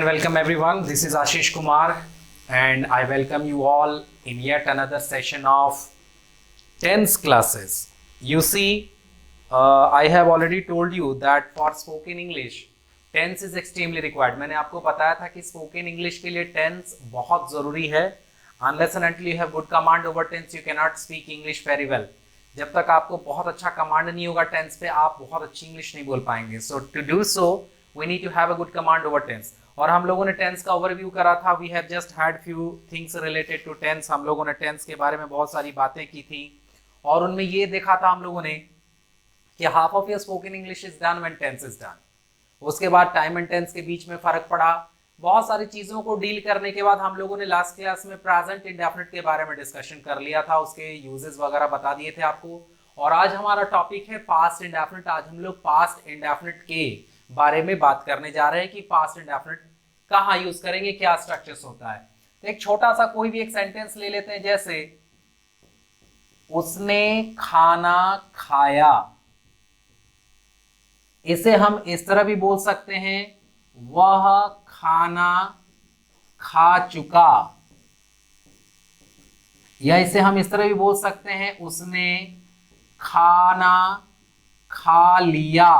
and welcome everyone. This is Ashish Kumar and I welcome you all in yet another session of tense classes. You see, I have already told you that for spoken English, tense is extremely required. मैंने आपको बताया था कि spoken English के लिए tense बहुत ज़रूरी है. Unless and until you have good command over tense, you cannot speak English very well. जब तक आपको बहुत अच्छा कमांड नहीं होगा टेंस पे, आप बहुत अच्छी इंग्लिश नहीं बोल पाएंगे. So to do so we need to have a good command over tense. और हम लोगों ने टेंस का ओवरव्यू करा था. We have just had few things related to tense. हम लोगों ने टेंस के बारे में बहुत सारी बातें की थी और उनमें ये देखा था हम लोगों ने कि half of your spoken English is done when tense is done. उसके बाद टाइम एंड टेंस के बीच में फर्क पड़ा. बहुत सारी चीजों को डील करने के बाद हम लोगों ने लास्ट क्लास में प्रेजेंट इंडेफिनिट के बारे में डिस्कशन कर लिया था. उसके यूजेस वगैरह बता दिए थे आपको. और आज हमारा टॉपिक है पास्ट इंडेफिनिट. आज हम लोग पास्ट इंडेफिनिट के बारे में बात करने जा रहे हैं कि पास्ट इंडेफिनिट कहाँ यूज करेंगे, क्या स्ट्रक्चर्स होता है. तो एक छोटा सा कोई भी एक सेंटेंस ले लेते हैं, जैसे उसने खाना खाया. इसे हम इस तरह भी बोल सकते हैं, वह खाना खा चुका. या इसे हम इस तरह भी बोल सकते हैं, उसने खाना खा लिया.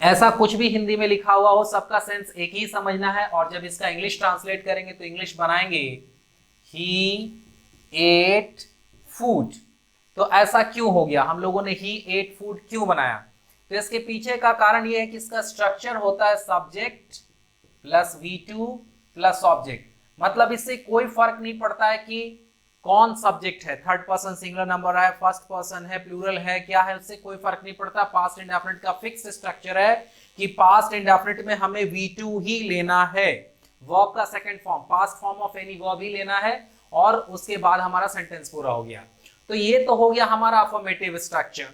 ऐसा कुछ भी हिंदी में लिखा हुआ हो, सबका सेंस एक ही समझना है. और जब इसका इंग्लिश ट्रांसलेट करेंगे तो इंग्लिश बनाएंगे ही एट फूड. तो ऐसा क्यों हो गया, हम लोगों ने ही एट फूड क्यों बनाया? तो इसके पीछे का कारण यह है कि इसका स्ट्रक्चर होता है subject plus V2 plus object. मतलब इससे कोई फर्क नहीं पड़ता है कि कौन सब्जेक्ट है, थर्ड पर्सन सिंगुलर नंबर है, फर्स्ट पर्सन है, प्लूरल है, क्या है, उससे कोई फर्क नहीं पड़ता. पास्ट इंडेफिनिट का फिक्स स्ट्रक्चर है कि पास्ट इंडेफिनिट में हमें V2 ही लेना है. वर्ब का second form, past form of any verb ही लेना है और उसके बाद हमारा सेंटेंस पूरा हो गया. तो ये तो हो गया हमारा अफर्मेटिव स्ट्रक्चर.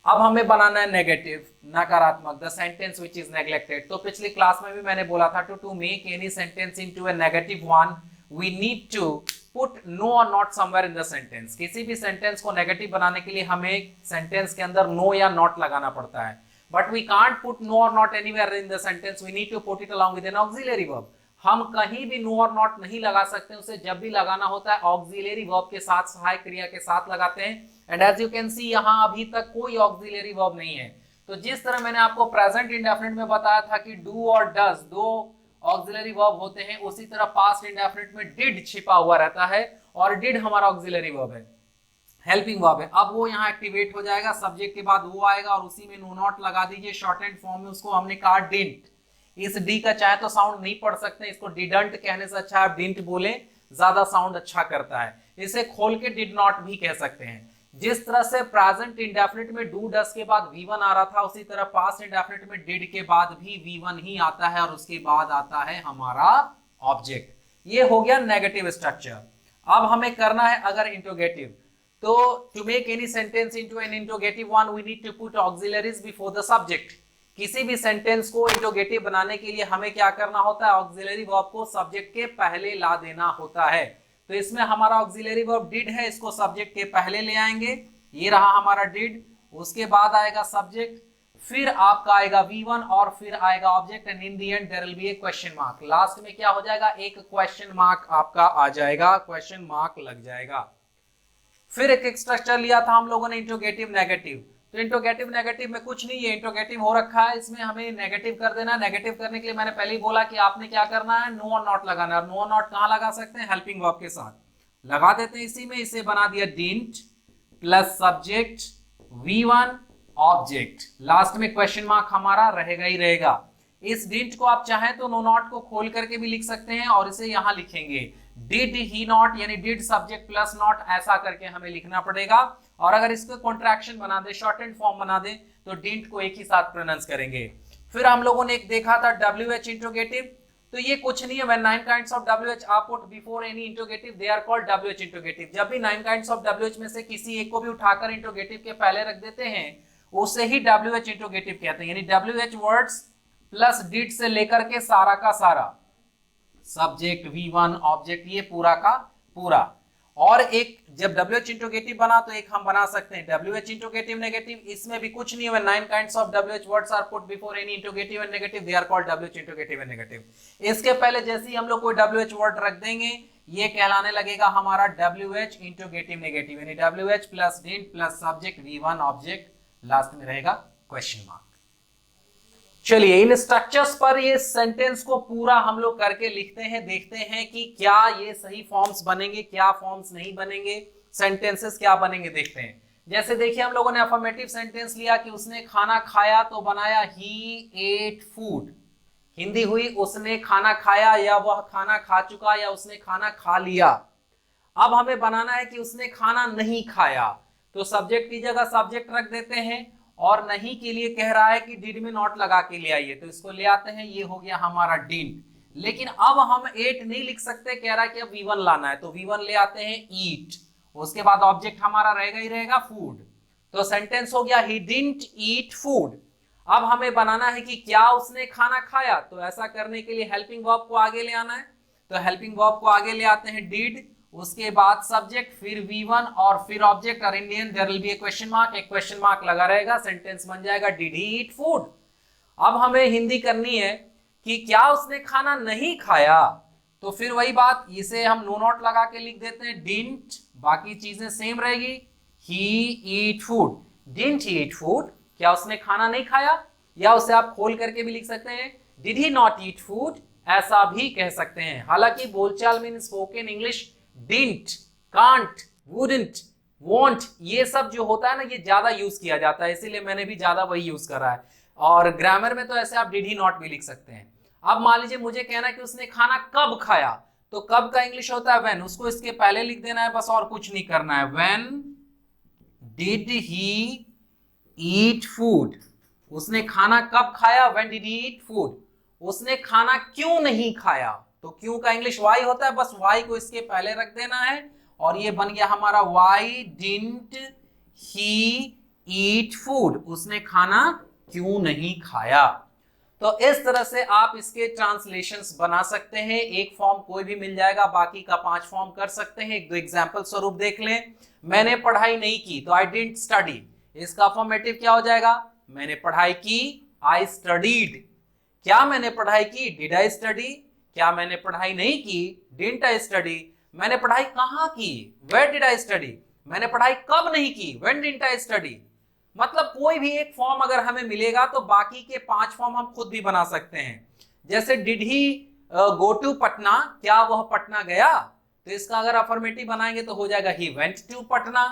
अब हमें बनाना है नेगेटिव, नकारात्मक, the sentence which is neglected. तो पिछली क्लास में भी मैंने बोला था to make any sentence into a negative one we need to put no और not somewhere in the sentence. किसी भी सेंटेंस को नेगेटिव बनाने के लिए हमें सेंटेंस के अंदर नो या नॉट लगाना पड़ता है. But we can't put no और not anywhere in the sentence. We need to put it along with an auxiliary verb. हम कहीं भी नो और नॉट नहीं लगा सकते. उसे जब भी लगाना होता है ऑक्सिलरी वर्ब के साथ, सहायक क्रिया के साथ लगाते हैं. And as you can see यहाँ अभी तक कोई ऑक्सिलरी वर्ब नहीं है. तो जिस तरह मैंने आपको प्रेजेंट इंडेफिनिट में बताया था कि डू और डज दो ऑक्सिलरी वर्ब होते हैं, उसी तरह पास्ट इंडेफिनिट में डिड छिपा हुआ रहता है. और डिड हमारा ऑक्सिलरी वर्ब है, हेल्पिंग वर्ब है. अब वो यहाँ एक्टिवेट हो जाएगा, सब्जेक्ट के बाद वो आएगा और उसी में नो नॉट लगा दीजिए. शॉर्ट एंड फॉर्म में उसको हमने कहा डिडंट. इस डी का चाहे तो साउंड नहीं पढ़ सकते, इसको डिडंट कहने से अच्छा आप डिडंट बोले, ज्यादा साउंड अच्छा करता है. इसे खोल के डिड नॉट भी कह सकते हैं. जिस तरह से प्रेजेंट इंडेफिनिट में डू डस के बाद V1 आ रहा था, उसी तरह पास्ट इंडेफिनिट में डिड के बाद भी V1 ही आता है और उसके बाद आता है हमारा ऑब्जेक्ट. ये हो गया नेगेटिव स्ट्रक्चर. अब हमें करना है अगर इंट्रोगेटिव. तो to make any sentence into an interrogative one we need to put auxiliaries before the subject. किसी भी सेंटेंस को इंट्रोगेटिव बनाने के लिए हमें क्या करना होता है, ऑक्सिलरी वर्ब को सब्जेक्ट के पहले ला देना होता है. तो इसमें हमारा ऑक्सिलरी वर्ब डिड है, इसको सब्जेक्ट के पहले ले आएंगे. ये रहा हमारा डिड. उसके बाद आएगा सब्जेक्ट, फिर आपका आएगा V1 और फिर आएगा object. And in the end there will be a question mark. Last में क्या हो जाएगा, एक क्वेश्चन मार्क आपका आ जाएगा, क्वेश्चन मार्क लग जाएगा. फिर एक स्ट्रक्चर लिया था हम लोगों ने इंट्रोगेटिव नेगेटिव. तो इंट्रोगेटिव नेगेटिव में कुछ नहीं है, इंट्रोगेटिव हो रखा है, इसमें हमें नेगेटिव कर देना है. नेगेटिव करने के लिए मैंने पहले ही बोला कि आपने क्या करना है, नो और नॉट लगाना है. नो और नॉट कहां लगा सकते हैं, हेल्पिंग वर्ब के साथ लगा देते हैं. इसी में इसे बना दिया didn't plus subject V1 object. Last में क्वेश्चन मार्क हमारा रहेगा ही रहेगा. इस डिडंट को आप चाहें तो नो नॉट को खोल करके भी लिख सकते हैं और इसे यहां लिखेंगे डिड ही नॉट, यानी डिड सब्जेक्ट प्लस नॉट, ऐसा करके हमें लिखना पड़ेगा. और अगर इसको कॉन्ट्रैक्शन बना दे, शॉर्ट एंड फॉर्म बना दे, तो डिडंट को एक ही साथ प्रोनाउंस करेंगे. फिर हम लोगों ने एक देखा था WH इंट्रोगेटिव. तो ये कुछ नहीं है, when 9 kinds of WH are put before any interrogative they are called WH interrogative. जब भी 9 काइंड्स ऑफ WH में से किसी एक को भी उठाकर इंट्रोगेटिव के पहले रख देते हैं, उसे ही WH इंट्रोगेटिव कहते हैं. यानी WH वर्ड्स प्लस डिड से लेकर के सारा का सारा, सब्जेक्ट V1 ऑब्जेक्ट, ये पूरा का पूरा. और एक जब WH इंट्रोगेटिव बना तो एक हम बना सकते हैं WH इंट्रोगेटिव नेगेटिव, इसमें भी कुछ नहीं है, 9 kinds of WH words are put before any interrogative and negative, they are called WH interrogative and negative. इसके पहले जैसे ही हम लोग कोई WH वर्ड रख देंगे ये कहलाने लगेगा हमारा WH इंट्रोगेटिव नेगेटिव, यानी WH plus did plus subject V1 object, last में रहेगा क्वेश्चन मार्क। चलिए इन स्ट्रक्चर्स पर ये सेंटेंस को पूरा हम लोग करके लिखते हैं, देखते हैं कि क्या ये सही फॉर्म्स बनेंगे, क्या फॉर्म्स नहीं बनेंगे, सेंटेंसेस क्या बनेंगे, देखते हैं। जैसे देखिए हम लोगों ने अफर्मेटिव सेंटेंस लिया कि उसने खाना खाया तो बनाया ही एट फूड, हिंदी हुई उसने खाना खाया या वह खाना खा चुका या उसने खाना खा लिया। अब हमें बनाना है कि उसने खाना नहीं खाया, तो सब्जेक्ट की जगह सब्जेक्ट रख देते हैं, और नहीं के लिए कह रहा है कि डिड में नॉट लगा के ले आइए, तो इसको ले आते हैं, ये हो गया हमारा डिड। लेकिन अब हम एट नहीं लिख सकते, कह रहा है कि अब V1 लाना है, तो V1 ले आते हैं ईट, उसके बाद ऑब्जेक्ट हमारा रहेगा ही रहेगा फूड, तो सेंटेंस हो गया ही डिडंट ईट फूड। अब हमें बनाना है कि क्या उसने खाना खाया, तो ऐसा करने के लिए हेल्पिंग वर्ब को आगे ले आना है, तो हेल्पिंग वर्ब को आगे ले आते हैं डिड, उसके बाद सब्जेक्ट, फिर V1 और फिर ऑब्जेक्ट, और in the end there will be a question mark, एक क्वेश्चन मार्क लगा रहेगा, सेंटेंस बन जाएगा डिड ही ईट फूड। अब हमें हिंदी करनी है कि क्या उसने खाना नहीं खाया, तो फिर वही बात, इसे हम नो नॉट लगा के लिख देते हैं डिडंट, बाकी चीजें सेम रहेगी, he eat food, didn't he eat food, क्या उसने खाना नहीं खाया, या उसे आप खोल करके भी लिख सकते हैं did he not eat food, ऐसा भी कह सकते हैं। हालांकि बोलचाल में spoken English didn't, can't, wouldn't, want, ये सब जो होता है ना ये ज्यादा यूज किया जाता है, इसीलिए मैंने भी ज्यादा वही यूज करा है, और ग्रामर में तो ऐसे आप डिड ही नॉट भी लिख सकते हैं। अब मान लीजिए मुझे कहना है कि उसने खाना कब खाया, तो कब का इंग्लिश होता है व्हेन, उसको इसके पहले लिख देना है बस, और कुछ नहीं करना है, when did he eat food, उसने खाना कब खाया, when did he eat food. उसने खाना क्यों नहीं खाया, तो क्यों का इंग्लिश वाई होता है, बस वाई को इसके पहले रख देना है, और ये बन गया हमारा Y didn't he eat food, उसने खाना क्यों नहीं खाया। तो इस तरह से आप इसके ट्रांसलेशंस बना सकते हैं, एक फॉर्म कोई भी मिल जाएगा, बाकी का 5 फॉर्म कर सकते हैं। एक दो एग्जांपल स्वरूप देख लें, मैंने पढ़ाई नहीं की तो आई डिडंट स्टडी, इसका अफर्मेटिव क्या हो जाएगा, मैंने पढ़ाई की, आई स्टडीड। क्या मैंने पढ़ाई की, डिड आई स्टडी, क्या मैंने पढ़ाई नहीं की, डिडंट आई स्टडी। मैंने पढ़ाई कहां की, वेयर डिड आई स्टडी। मैंने पढ़ाई कब नहीं की, व्हेन डिडंट आई स्टडी। मतलब कोई भी एक फॉर्म अगर हमें मिलेगा तो बाकी के 5 फॉर्म हम खुद भी बना सकते हैं। जैसे did he go to Patna, क्या वह पटना गया, तो इसका अगर अफर्मेटिव बनाएंगे तो हो जाएगा he went to Patna,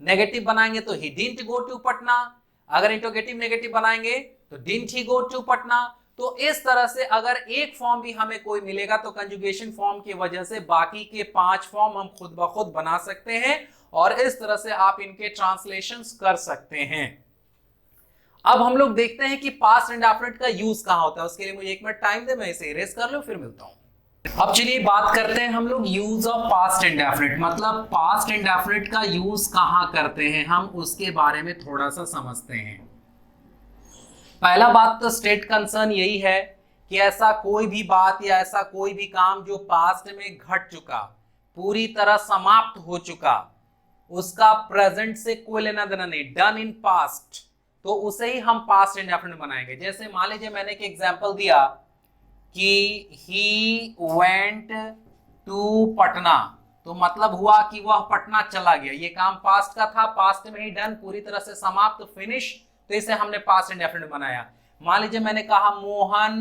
negative बनाएंगे तो he didn't go to Patna, अगर इंट्रोगेटिव नेगेटिव बनाएंगे तो didn't he go to Patna. तो इस तरह से अगर एक फॉर्म भी हमें कोई मिलेगा तो कंजुगेशन फॉर्म की वजह से बाकी के 5 फॉर्म हम खुद ब खुद बना सकते हैं, और इस तरह से आप इनके ट्रांसलेशंस कर सकते हैं। अब हम लोग देखते हैं कि पास्ट इंडेफिनिट का यूज कहां होता है, उसके लिए मुझे 1 मिनट टाइम दे, मैं इसे इरेज कर लूं फिर मिलता हूं। अब चलिए बात करते हैं हम लोग यूज ऑफ पास्ट इंडेफिनिट, मतलब पास्ट इंडेफिनिट का यूज कहां करते हैं हम, उसके बारे में थोड़ा सा समझते हैं। पहला बात तो स्टेट कंसर्न यही है कि ऐसा कोई भी बात या ऐसा कोई भी काम जो पास्ट में घट चुका, पूरी तरह समाप्त हो चुका, उसका प्रेजेंट से कोई लेना देना नहीं, डन इन पास्ट, तो उसे ही हम पास्ट इंडेफिनिट बनाएंगे। जैसे मान लीजिए मैंने एक एग्जांपल दिया कि ही वेंट टू पटना, तो मतलब हुआ कि वह पटना चला गया, ये काम पास्ट का था, पास्ट में ही डन, पूरी तरह से समाप्त, फिनिश, तो इसे हमने पास्ट इंडेफिनिट बनाया। मान लीजिए मैंने कहा मोहन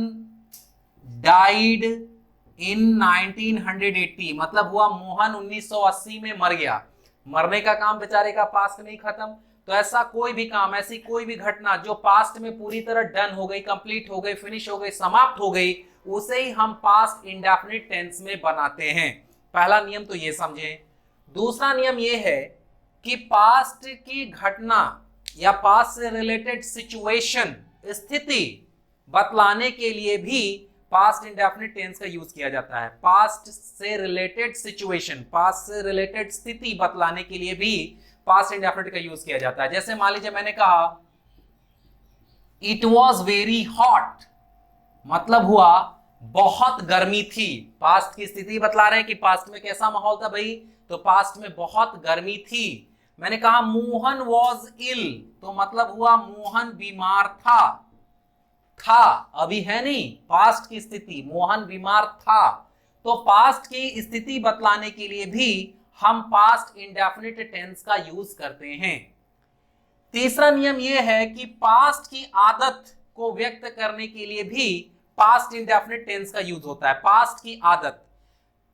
डाइड इन 1980, मतलब हुआ मोहन 1980 में मर गया, मरने का काम बेचारे का पास्ट में ही खत्म। तो ऐसा कोई भी काम, ऐसी कोई भी घटना जो पास्ट में पूरी तरह डन हो गई, कंप्लीट हो गई, फिनिश हो गई, समाप्त हो गई, उसे ही हम पास्ट इंडेफिनिट टेंस में बनाते हैं। पहला नियम तो ये समझें। दूसरा नियम ये है कि पास्ट की घटना या पास्ट से रिलेटेड सिचुएशन, स्थिति बतलाने के लिए भी पास्ट इंडेफिनिट टेंस का यूज किया जाता है। पास्ट से रिलेटेड सिचुएशन, पास्ट से रिलेटेड स्थिति बतलाने के लिए भी पास्ट इंडेफिनिट का यूज किया जाता है। जैसे मान लीजिए मैंने कहा इट वॉज वेरी हॉट, मतलब हुआ बहुत गर्मी थी। पास्ट की स्थिति बतला रहे हैं कि पास्ट में कैसा माहौल था भाई, तो पास्ट में बहुत गर्मी थी। मैंने कहा मोहन वॉज इल, तो मतलब हुआ मोहन बीमार था अभी है नहीं, पास्ट की स्थिति, मोहन बीमार था। तो पास्ट की स्थिति बतलाने के लिए भी हम पास्ट इंडेफिनिट टेंस का यूज करते हैं। तीसरा नियम यह है कि पास्ट की आदत को व्यक्त करने के लिए भी पास्ट इंडेफिनिट टेंस का यूज होता है। पास्ट की आदत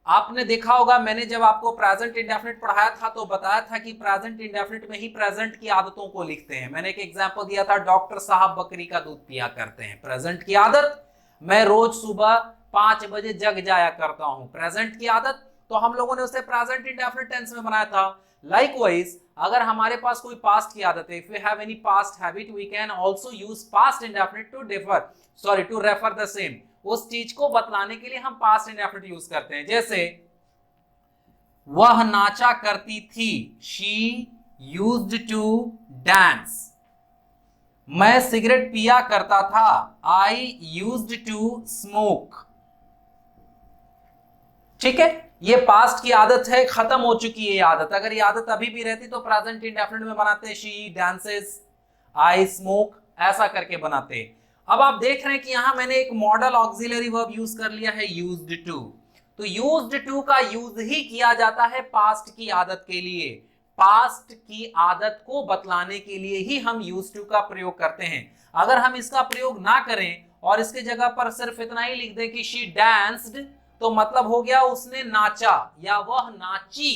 आपने देखा होगा, मैंने जब आपको प्रेजेंट इंडेफिनिट पढ़ाया था तो बताया था कि प्रेजेंट इंडेफिनिट में ही प्रेजेंट की आदतों को लिखते हैं। मैंने एक एग्जांपल दिया था, डॉक्टर साहब बकरी का दूध पिया करते हैं, प्रेजेंट की आदत। मैं रोज सुबह 5 बजे जग जाया करता हूं, प्रेजेंट की आदत। तो हम लोगों ने उसे प्रेजेंट इंडेफिनिट टेंस में बनाया था। लाइकवाइज अगर हमारे पास कोई पास्ट की आदत है, if we have any past habit, we can also use past indefinite to refer the same. उस चीज को बतलाने के लिए हम पास्ट इंडेफिनिट यूज करते हैं। जैसे वह नाचा करती थी, शी यूज्ड टू डांस। मैं सिगरेट पिया करता था, आई यूज्ड टू स्मोक। ठीक है, ये पास्ट की आदत है, खत्म हो चुकी है ये आदत। अगर ये आदत अभी भी रहती तो प्रेजेंट इंडेफिनिट में बनाते हैं, शी डांसेस, आई स्मोक, ऐसा करके बनाते। अब आप देख रहे हैं कि यहां मैंने एक मॉडल ऑक्सिलरी वर्ब यूज कर लिया है, यूज्ड टू। तो यूज्ड टू का यूज ही किया जाता है पास्ट की आदत के लिए। पास्ट की आदत को बतलाने के लिए ही हम यूज टू का प्रयोग करते हैं। अगर हम इसका प्रयोग ना करें और इसके जगह पर सिर्फ इतना ही लिख दें कि शी डांस्ड, तो मतलब हो गया उसने नाचा या वह नाची।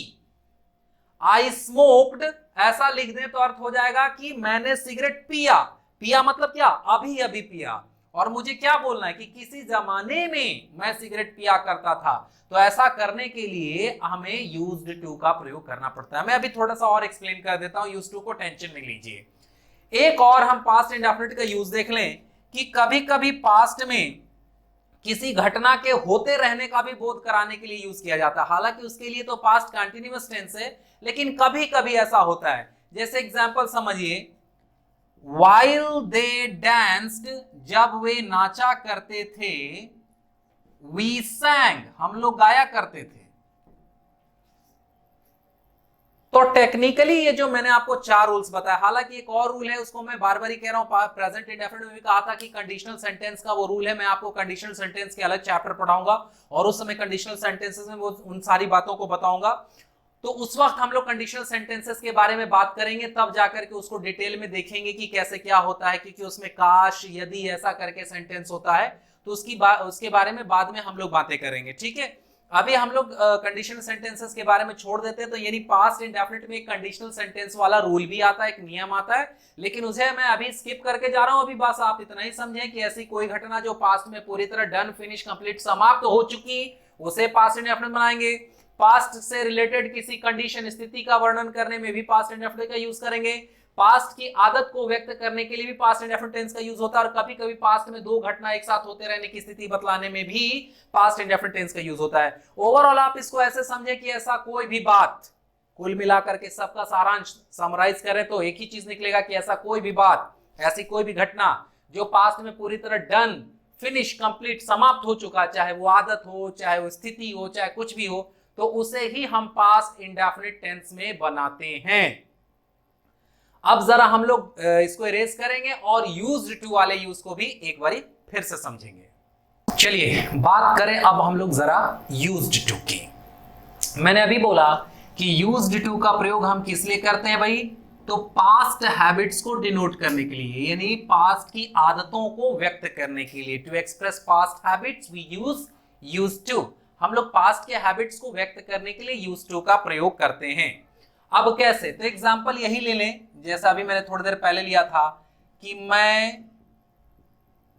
आई स्मोक्ड ऐसा लिख दें तो अर्थ हो जाएगा कि मैंने सिगरेट पिया। पिया मतलब क्या, अभी अभी पिया। और मुझे क्या बोलना है कि किसी जमाने में मैं सिगरेट पिया करता था। तो ऐसा करने के लिए हमें यूज्ड टू का प्रयोग करना पड़ता है। मैं अभी थोड़ा सा और एक्सप्लेन कर देता हूं, यूज्ड टू को टेंशन नहीं लीजिए। एक और हम पास्ट इंडेफिनिट का यूज देख लें कि कभी कभी पास्ट में किसी घटना के होते रहने का भी बोध कराने के लिए यूज किया जाता है। हालांकि उसके लिए तो पास्ट कंटिन्यूअस टेंस है, लेकिन कभी कभी ऐसा होता है। जैसे एग्जांपल समझिए, while they danced, जब वे नाचा करते थे, we sang, हम लोग गाया करते थे। तो टेक्निकली ये जो मैंने आपको 4 रूल्स बताया, हालांकि एक और रूल है उसको मैं बार बार ही कह रहा हूं, प्रेजेंट इंडेफिनिट में भी कहा था कि कंडीशनल सेंटेंस का वो रूल है। मैं आपको कंडीशनल सेंटेंस के अलग चैप्टर पढ़ाऊंगा और उस समय कंडीशनल सेंटेंसेस में वो उन सारी बातों को बताऊंगा। तो उस वक्त हम लोग कंडीशनल सेंटेंसेस के बारे में बात करेंगे, तब जाकर के उसको डिटेल में देखेंगे कि कैसे क्या होता है, क्योंकि उसमें काश, यदि ऐसा करके सेंटेंस होता है तो उसके बारे में बाद में हम लोग बातें करेंगे। ठीक है, अभी हम लोग कंडीशनल सेंटेंसेस के बारे में छोड़ देते हैं। तो यानी पास्ट इंडेफिनिट में एक कंडीशनल सेंटेंस वाला रूल भी आता है, एक नियम आता है, लेकिन उसे मैं अभी स्किप करके जा रहा हूं। अभी बस आप इतना ही समझें कि ऐसी कोई घटना जो पास्ट में पूरी तरह डन, फिनिश, कंप्लीट, समाप्त हो चुकी, उसे पास्ट इंडेफिनिट बनाएंगे। पास्ट से रिलेटेड किसी कंडीशन, स्थिति का वर्णन करने में भी पास्ट इंडेफिनिट का यूज करेंगे। पास्ट की आदत को व्यक्त करने के लिए भी पास्ट इंडेफिनिट टेंस का यूज होता है। और कभी कभी पास्ट में 2 घटना एक साथ होते रहने की स्थिति बतलाने में भी पास्ट इंडेफिनिट टेंस का यूज होता है। ओवरऑल आप इसको ऐसे समझें कि ऐसा कोई भी बात, कुल मिलाकर के सबका सारांश समराइज करें तो एक ही चीज निकलेगा कि ऐसा कोई भी बात, ऐसी कोई भी घटना जो पास्ट में पूरी तरह डन, फिनिश, कंप्लीट, समाप्त हो चुका, चाहे वो आदत हो, चाहे वो स्थिति हो, चाहे कुछ भी हो, तो उसे ही हम पास्ट इंडेफिनिट टेंस में बनाते हैं। अब जरा हम लोग इसको इरेज करेंगे और यूज्ड टू वाले यूज को भी एक बारी फिर से समझेंगे। चलिए बात करें अब हम लोग जरा यूज्ड टू की। मैंने अभी बोला कि यूज्ड टू का प्रयोग हम किस लिए करते हैं भाई, तो पास्ट हैबिट्स को डिनोट करने के लिए, यानी पास्ट की आदतों को व्यक्त करने के लिए। To express past habits we use to. हम लोग पास्ट के हैबिट्स को व्यक्त करने के लिए यूज टू का प्रयोग करते हैं। अब कैसे, तो एग्जांपल यही ले लें जैसा अभी मैंने थोड़ी देर पहले लिया था कि मैं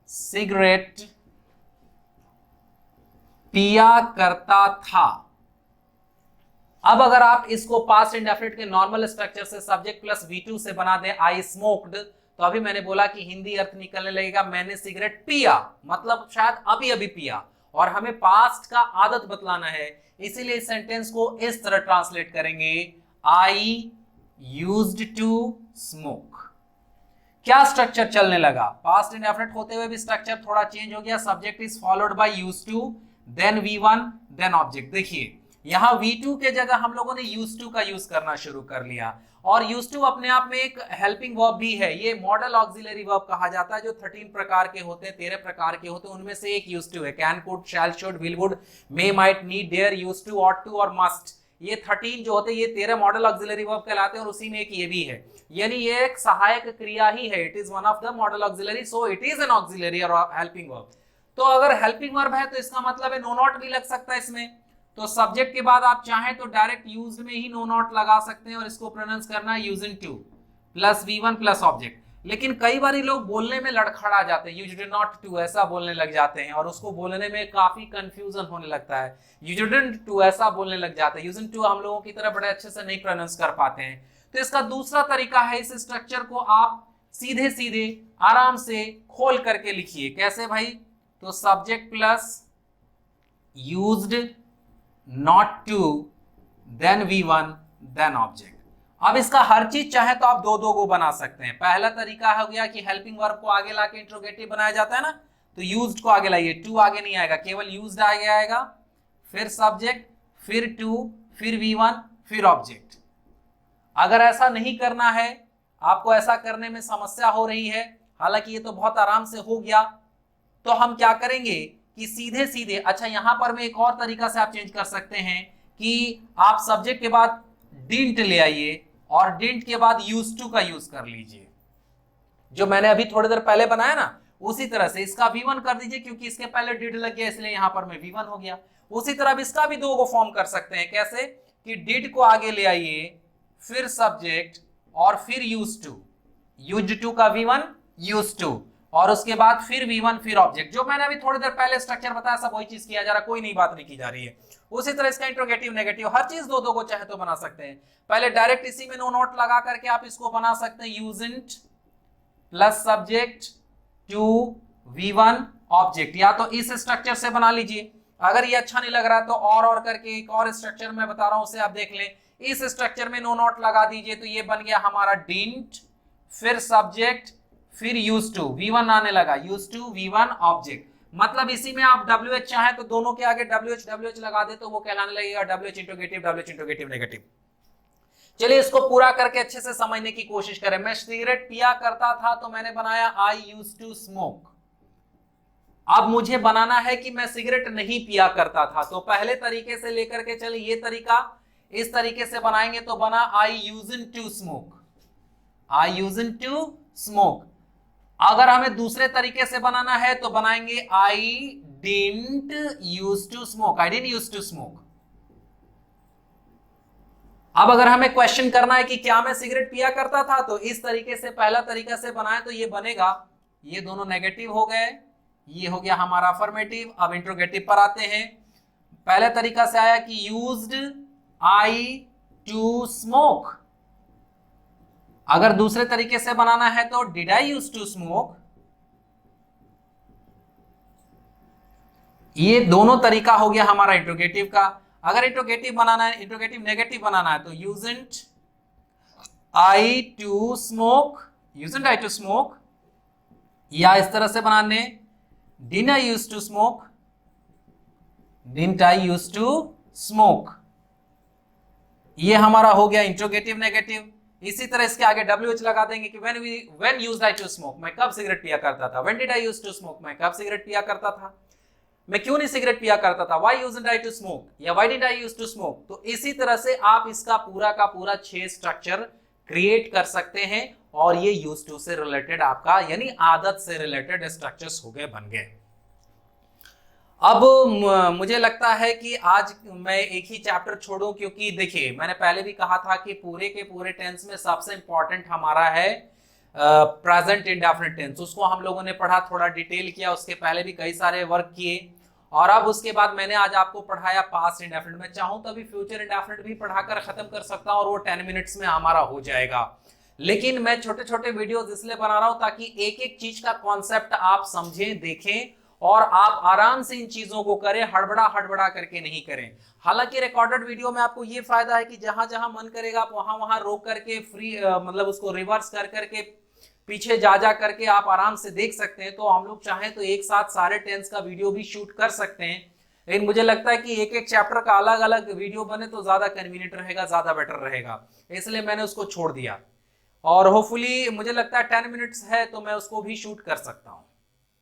सिगरेट पिया करता था। अब अगर आप इसको पास्ट इंडेफिनिट के नॉर्मल स्ट्रक्चर से सब्जेक्ट प्लस V2 से बना दें, आई स्मोक्ड, तो अभी मैंने बोला कि हिंदी अर्थ निकलने लगेगा मैंने सिगरेट पिया, मतलब शायद अभी अभी पिया, और हमें पास्ट का आदत बतलाना है, इसीलिए इस सेंटेंस को इस तरह ट्रांसलेट करेंगे, आई यूज्ड टू स्मोक। क्या स्ट्रक्चर चलने लगा, पास्ट इंडेफिनिट होते हुए भी स्ट्रक्चर थोड़ा चेंज हो गया, subject is followed by used to, then V1, then object. देखिए यहां V2 के जगह हम लोगों ने यूज्ड टू का यूज करना शुरू कर लिया, और यूज्ड टू अपने आप में एक हेल्पिंग वर्ब भी है, ये मॉडल ऑक्सिलरी वर्ब कहा जाता है, जो 13 प्रकार के होते हैं, 13 प्रकार के होते हैं, उनमें से एक यूज्ड टू है। Can, could, shall, should, will, would, may, might, need, dare, used to, ought to और मस्ट, ये 13 जो होते हैं ये 13 मॉडल ऑक्सिलरी वर्ब कहलाते हैं, और उसी में एक ये भी है, यानी ये एक सहायक क्रिया ही है, it is one of the model auxiliary, so it is an auxiliary और हेल्पिंग वर्ब। तो अगर हेल्पिंग वर्ब है तो इसका मतलब है नो नॉट भी लग सकता है इसमें, तो सब्जेक्ट के बाद आप चाहें तो डायरेक्ट यूज्ड में ही नो नॉट लगा सकते हैं, और इसको प्रोनाउंस करना है used two plus V1 plus object. लेकिन कई बार लोग बोलने में लड़खड़ा जाते हैं, यूज्ड नॉट टू ऐसा बोलने लग जाते हैं, और उसको बोलने में काफी कंफ्यूजन होने लगता है, यूज्ड टू ऐसा बोलने लग जाते हैं, यूज्ड टू हम लोगों की तरह बड़े अच्छे से नहीं प्रोनाउंस कर पाते हैं। तो इसका दूसरा तरीका है, इस स्ट्रक्चर को आप सीधे सीधे आराम से खोल करके लिखिए। कैसे भाई, तो subject plus used not to, then V1, then object. अब इसका हर चीज चाहे तो आप दो दो को बना सकते हैं। पहला तरीका हो गया कि हेल्पिंग वर्ब को आगे लाके इंट्रोगेटिव बनाया जाता है ना, तो यूज्ड को आगे लाइए, टू आगे नहीं आएगा, केवल यूज्ड आगे आएगा, फिर सब्जेक्ट, फिर टू, फिर V1, फिर ऑब्जेक्ट। अगर ऐसा नहीं करना है, आपको ऐसा करने में समस्या हो रही है, हालांकि ये तो बहुत आराम से हो गया, तो हम क्या करेंगे कि सीधे सीधे, अच्छा यहां पर मैं एक और तरीका से आप चेंज कर सकते हैं कि आप सब्जेक्ट के बाद डिंट ले आइए, और डिंट के बाद यूज्ड टू का यूज कर लीजिए, जो मैंने अभी थोड़ी देर पहले बनाया ना, उसी तरह से इसका V1 कर दीजिए, क्योंकि इसके पहले डिड लग गया इसलिए यहां पर में V1 हो गया। उसी तरह इसका भी दो को फॉर्म कर सकते हैं, कैसे कि डिड को आगे ले आइए, फिर सब्जेक्ट और फिर यूज्ड टू, यूज्ड टू का V1, यूज्ड टू, और उसके बाद फिर V1, फिर ऑब्जेक्ट। जो मैंने अभी थोड़ी देर पहले स्ट्रक्चर बताया सब वही चीज किया जा रहा, कोई नई बात नहीं की जा रही है। उसी तरह इसका इंट्रोगेटिव, नेगेटिव, हर चीज दो दो को चाहे तो बना सकते हैं। पहले डायरेक्ट इसी में नो नॉट लगा करके आप इसको बना सकते हैं, used plus subject to V1 object, या तो इस स्ट्रक्चर से बना लीजिए। अगर ये अच्छा नहीं लग रहा तो और करके एक और स्ट्रक्चर मैं बता रहा हूं, उसे आप देख लें। इस स्ट्रक्चर में नो नॉट लगा दीजिए, तो ये बन गया हमारा डिंट, फिर सब्जेक्ट, फिर यूज्ड टू, V1 आने लगा, यूज्ड टू V1 ऑब्जेक्ट। मतलब इसी में आप WH चाहे तो दोनों के आगे WH लगा दे तो वो कहलाने लगेगा WH interrogative, WH interrogative negative. चलिए इसको पूरा करके अच्छे से समझने की कोशिश करें। मैं सिगरेट पिया करता था तो मैंने बनाया आई यूज्ड टू स्मोक। अब मुझे बनाना है कि मैं सिगरेट नहीं पिया करता था, तो पहले तरीके से लेकर के चलिए ये तरीका, इस तरीके से बनाएंगे तो बना I used to smoke, I used to smoke. अगर हमें दूसरे तरीके से बनाना है तो बनाएंगे I didn't use to smoke, I didn't use to smoke. अब अगर हमें क्वेश्चन करना है कि क्या मैं सिगरेट पिया करता था, तो इस तरीके से पहला तरीका से बनाए तो ये बनेगा, ये दोनों नेगेटिव हो गए, ये हो गया हमारा अफर्मेटिव। अब इंट्रोगेटिव पर आते हैं। पहले तरीका से आया कि यूज्ड आई टू स्मोक। अगर दूसरे तरीके से बनाना है तो did I use to smoke. ये दोनों तरीका हो गया हमारा इंट्रोगेटिव का। अगर इंट्रोगेटिव बनाना है, इंट्रोगेटिव नेगेटिव बनाना है तो used I to smoke, used I to smoke, या इस तरह से बनाने didn't I use to smoke, didn't I use to smoke. ये हमारा हो गया इंट्रोगेटिव नेगेटिव। इसी तरह इसके आगे WH लगा देंगे कि when used I to smoke, मैं कब सिगरेट पिया करता था। when did I used to smoke, मैं कब सिगरेट पिया करता था, मैं क्यों नहीं सिगरेट पिया करता था, why used I to smoke, या why did I used to smoke। तो इसी तरह से आप इसका पूरा का पूरा 6 स्ट्रक्चर क्रिएट कर सकते हैं, और ये यूज टू से रिलेटेड आपका यानी आदत से रिलेटेड स्ट्रक्चर्स हो गए, बन गए। अब मुझे लगता है कि आज मैं एक ही चैप्टर छोड़ूं, क्योंकि देखिए मैंने पहले भी कहा था कि पूरे के पूरे टेंस में सबसे इंपॉर्टेंट हमारा है प्रेजेंट इंडेफिनिट टेंस। उसको हम लोगों ने पढ़ा, थोड़ा डिटेल किया, उसके पहले भी कई सारे वर्क किए, और अब उसके बाद मैंने आज आपको पढ़ाया पास्ट इंडेफिनिट। मैं चाहूं तो अभी फ्यूचर इंडेफिनिट भी पढ़ाकर खत्म कर सकता हूं, और वो 10 मिनट्स में हमारा हो जाएगा। लेकिन मैं छोटे छोटे वीडियोस इसलिए बना रहा हूं ताकि एक एक चीज का कॉन्सेप्ट आप समझें, देखें, और आप आराम से इन चीजों को करें, हड़बड़ा करके नहीं करें। हालांकि रिकॉर्डेड वीडियो में आपको ये फायदा है कि जहां जहां मन करेगा आप वहां वहां रोक करके फ्री मतलब उसको रिवर्स कर करके पीछे जा जा करके आप आराम से देख सकते हैं। तो हम लोग चाहें तो एक साथ सारे टेंस का वीडियो भी शूट कर सकते हैं, लेकिन मुझे लगता है कि एक एक चैप्टर का अलग अलग वीडियो बने तो ज्यादा कन्वीनियंट रहेगा, ज्यादा बेटर रहेगा, इसलिए मैंने उसको छोड़ दिया। और होपफुली मुझे लगता है 10 मिनट्स है तो मैं उसको भी शूट कर सकता हूं।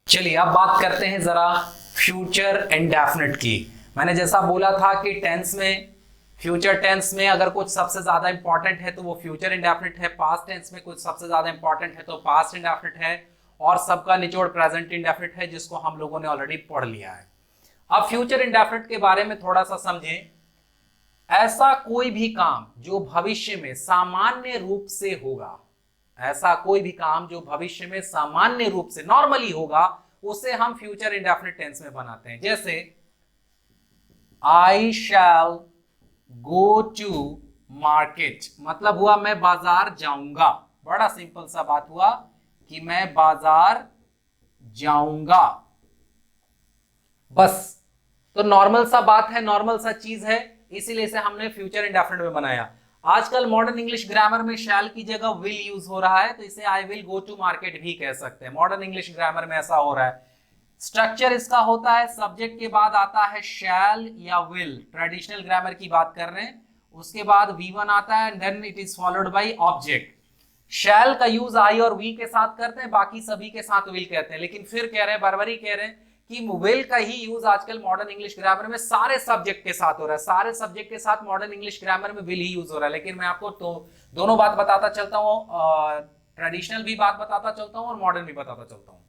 चलिए अब बात करते हैं जरा फ्यूचर इंडेफिनिट की। मैंने जैसा बोला था कि टेंस में, फ्यूचर टेंस में अगर कुछ सबसे ज्यादा इंपॉर्टेंट है तो वो फ्यूचर इंडेफिनिट है, पास्ट टेंस में कुछ सबसे ज्यादा इंपॉर्टेंट है तो पास्ट इंडेफिनिट है, और सबका निचोड़ प्रेजेंट इंडेफिनिट है, जिसको हम लोगों ने ऑलरेडी पढ़ लिया है। अब फ्यूचर इंडेफिनिट के बारे में थोड़ा सा समझें। ऐसा कोई भी काम जो भविष्य में सामान्य रूप से होगा, ऐसा कोई भी काम जो भविष्य में सामान्य रूप से नॉर्मली होगा, उसे हम फ्यूचर इंडेफिनिट टेंस में बनाते हैं। जैसे आई शैल गो टू मार्केट, मतलब हुआ मैं बाजार जाऊंगा। बड़ा सिंपल सा बात हुआ कि मैं बाजार जाऊंगा, बस। तो नॉर्मल सा बात है, नॉर्मल सा चीज है, इसीलिए इसे हमने फ्यूचर इंडेफिनिट में बनाया। आजकल मॉडर्न इंग्लिश ग्रामर में शैल की जगह विल यूज हो रहा है, तो इसे I will go to market भी कह सकते हैं। मॉडर्न इंग्लिश ग्रामर में ऐसा हो रहा है। स्ट्रक्चर इसका होता है, सब्जेक्ट के बाद आता है शैल या विल, ट्रेडिशनल ग्रामर की बात कर रहे हैं। उसके बाद V1 आता है and then it is followed by object. Shall का यूज आई और वी के साथ करते हैं, बाकी सभी के साथ विल कहते हैं, लेकिन फिर कह रहे हैं, बार-बार कह रहे हैं कि विल का ही यूज आजकल मॉडर्न इंग्लिश ग्रामर में सारे सब्जेक्ट के साथ हो रहा है। सारे सब्जेक्ट के साथ मॉडर्न इंग्लिश ग्रामर में विल ही यूज हो रहा है। लेकिन मैं आपको तो दोनों बात बताता चलता हूं, ट्रेडिशनल भी बात बताता चलता हूं और मॉडर्न भी बताता चलता हूं।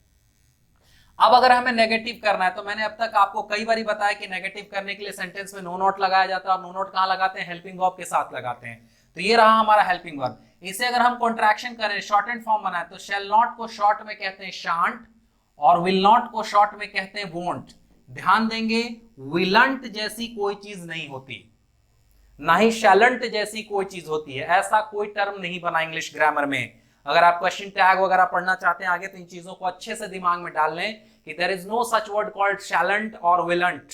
अब अगर हमें नेगेटिव करना है, तो मैंने अब तक आपको कई बार बताया कि नेगेटिव करने के लिए सेंटेंस में नो नोट लगाया जाता है, और नो नोट कहां लगाते हैं? हेल्पिंग वर्ब के साथ लगाते हैं। तो ये रहा हमारा हेल्पिंग वर्ब। इसे अगर हम कॉन्ट्रैक्शन करें, शॉर्ट एंड फॉर्म बनाए, तो शैल नॉट को शॉर्ट में कहते हैं शांट, और विल नॉट को शॉर्ट में कहते हैं वोंट। ध्यान देंगे, विलंट जैसी कोई चीज नहीं होती, ना ही शैलेंट जैसी कोई चीज होती है। ऐसा कोई टर्म नहीं बना इंग्लिश ग्रामर में। अगर आप क्वेश्चन टैग वगैरह पढ़ना चाहते हैं आगे, तो इन चीजों को अच्छे से दिमाग में डाल लें कि there is no such word called shalln't और विलंट।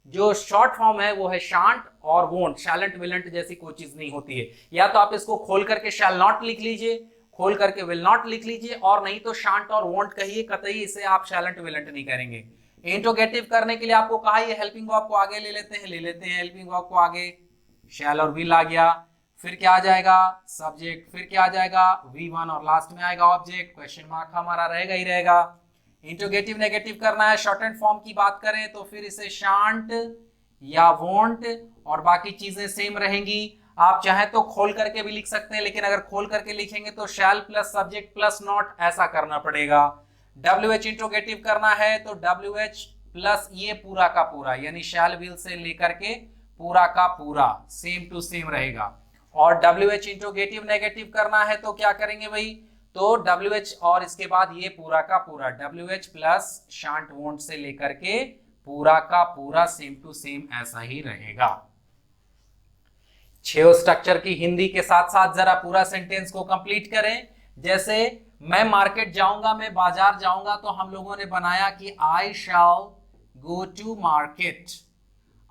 जो शॉर्ट फॉर्म है वो है शांट और वोंट। शैलेंट विलंट जैसी कोई चीज नहीं होती है। या तो आप इसको खोल करके शैल नॉट लिख लीजिए, खोल करके विल नॉट लिख लीजिए, और नहीं तो शांट और वोंट कहिए, कतई इसे आप शैलेंट विलंट नहीं करेंगे। इंट्रोगेटिव करने के लिए आपको कहा ये हेल्पिंग वर्ब को आगे ले लेते हैं, हेल्पिंग वर्ब को आगे शैल और विल आ गया, फिर क्या आ जाएगा? सब्जेक्ट, फिर क्या आ जाएगा? V1, और लास्ट में आएगा ऑब्जेक्ट। क्वेश्चन मार्क हमारा रहेगा ही रहेगा। इंट्रोगेटिव नेगेटिव करना है, शॉर्ट एंड फॉर्म की बात करें तो फिर इसे शांट या वोंट, और बाकी चीजें सेम रहेंगी। आप चाहे तो खोल करके भी लिख सकते हैं, लेकिन अगर खोल करके लिखेंगे तो शैल प्लस सब्जेक्ट प्लस नॉट ऐसा करना पड़ेगा। WH इंट्रोगेटिव करना है तो WH प्लस ये पूरा का पूरा, यानी शैल विल से लेकर के पूरा का पूरा सेम टू सेम रहेगा। और WH इंट्रोगेटिव नेगेटिव करना है तो क्या करेंगे भाई? तो WH और इसके बाद ये पूरा का पूरा, WH plus shan't won't say लेकर के पूरा का पूरा सेम टू सेम ऐसा ही रहेगा। 6 स्ट्रक्चर की हिंदी के साथ साथ जरा पूरा सेंटेंस को कंप्लीट करें। जैसे मैं मार्केट जाऊंगा, मैं बाजार जाऊंगा, तो हम लोगों ने बनाया कि I shell go to market.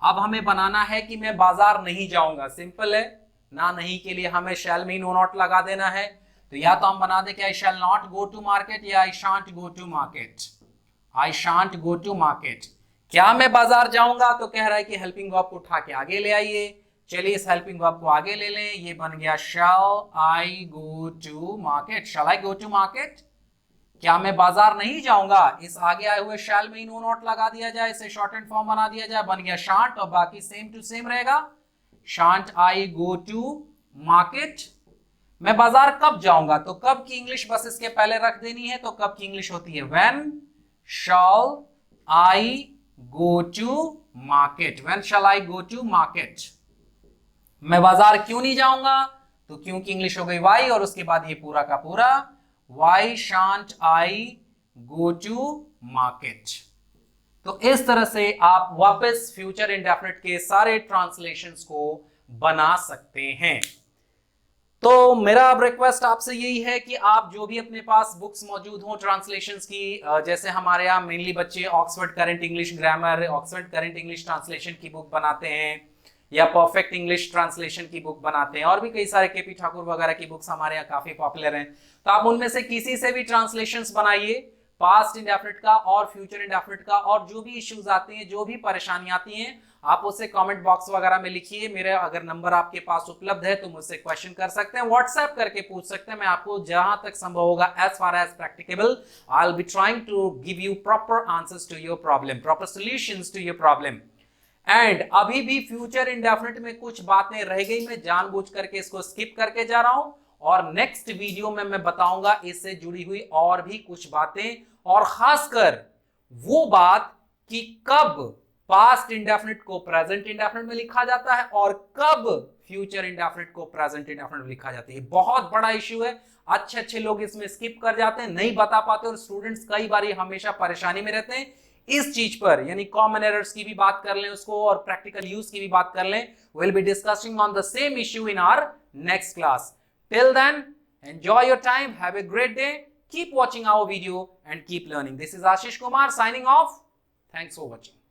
अब हमें बनाना है कि मैं बाजार नहीं जाऊंगा। सिंपल है ना, नहीं के लिए हमें शैल में नो नॉट लगा देना है। तो या तो हम बना दे कि I shall not go to market, या I shan't go to market. I shan't go to market. क्या मैं बाजार जाऊंगा? तो कह रहा है कि हेल्पिंग वर्ब को उठा के आगे ले आइए। चलिए इस हेल्पिंग वर्ब को आगे ले लें, ये बन गया shall I go to market. Shall I go to market, क्या मैं बाजार नहीं जाऊंगा? इस आगे आए हुए शैल में ही नो नॉट लगा दिया जाए, इसे शॉर्ट एंड फॉर्म बना दिया जाए, बन गया शांट, और बाकी सेम टू सेम रहेगा। Shan't I go to market. मैं बाजार कब जाऊंगा? तो कब की इंग्लिश बस इसके पहले रख देनी है। तो कब की इंग्लिश होती है? When shall I go to market. When shall I go to market. मैं बाजार क्यों नहीं जाऊंगा? तो क्यों की इंग्लिश हो गई वाई, और उसके बाद ये पूरा का पूरा why shan't I go to market. तो इस तरह से आप वापस फ्यूचर इंडेफिनिट के सारे ट्रांसलेशंस को बना सकते हैं। तो मेरा अब रिक्वेस्ट आपसे यही है कि आप जो भी अपने पास बुक्स मौजूद हो ट्रांसलेशंस की, जैसे हमारे यहाँ मेनली बच्चे Oxford current English grammar, Oxford current English translation की बुक बनाते हैं, या परफेक्ट इंग्लिश ट्रांसलेशन की बुक बनाते हैं, और भी कई सारे केपी ठाकुर वगैरह की बुक्स हमारे यहाँ काफी पॉपुलर हैं। तो आप उनमें से किसी से भी ट्रांसलेशंस बनाइए, पास्ट इंडेफिनिट का और फ्यूचर इंडेफिनिट का, और जो भी इश्यूज आते हैं, जो भी परेशानी आती है, आप उसे कमेंट बॉक्स वगैरह में लिखिए। मेरे अगर नंबर आपके पास उपलब्ध है तो मुझसे क्वेश्चन कर सकते हैं, व्हाट्सएप करके पूछ सकते हैं। मैं आपको जहां तक संभव होगा, as far as practicable, I will be trying to give you proper answers to your problem, proper solutions to your problem. And अभी भी फ्यूचर इंडेफिनिट में कुछ बातें रह गई, मैं जानबूझ करके इसको स्किप करके जा रहा हूं, और नेक्स्ट वीडियो में मैं बताऊंगा इससे जुड़ी हुई और भी कुछ बातें, और खासकर वो बात कि कब पास्ट इंडेफिनिट को प्रेजेंट इंडेफिनिट में लिखा जाता है और कब फ्यूचर इंडेफिनिट को प्रेजेंट इंडेफिनिट में लिखा जाता है। ये बहुत बड़ा इश्यू है, अच्छे अच्छे लोग इसमें स्किप कर जाते हैं, नहीं बता पाते, और स्टूडेंट्स कई बार हमेशा परेशानी में रहते हैं इस चीज पर। यानी कॉमन एरर्स की भी बात कर लें उसको, और प्रैक्टिकल यूज की भी बात कर लें। Will be discussing on the same issue in our next class. Till then, enjoy your time, have a great day, keep watching our video and keep learning. This is Ashish Kumar signing off. Thanks for watching.